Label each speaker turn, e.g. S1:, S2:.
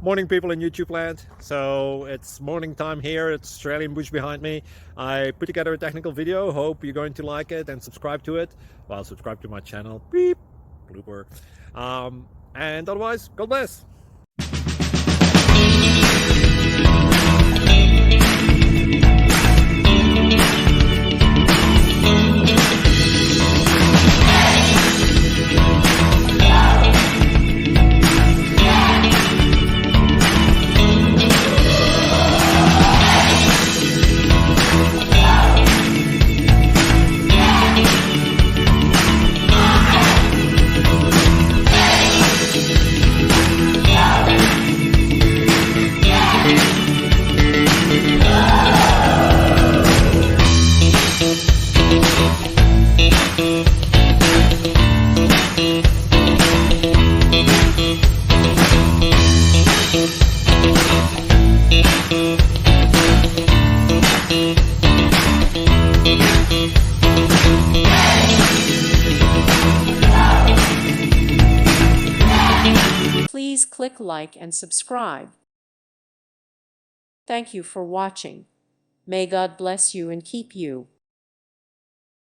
S1: Morning, people in YouTube land. So it's morning time here. It's Australian bush behind me. I put together a technical video. Hope you're going to like it and subscribe to it. Well, subscribe to my channel. Beep. Blooper. And otherwise, God bless.
S2: Please click like and subscribe. Thank you for watching. May God bless you and keep you.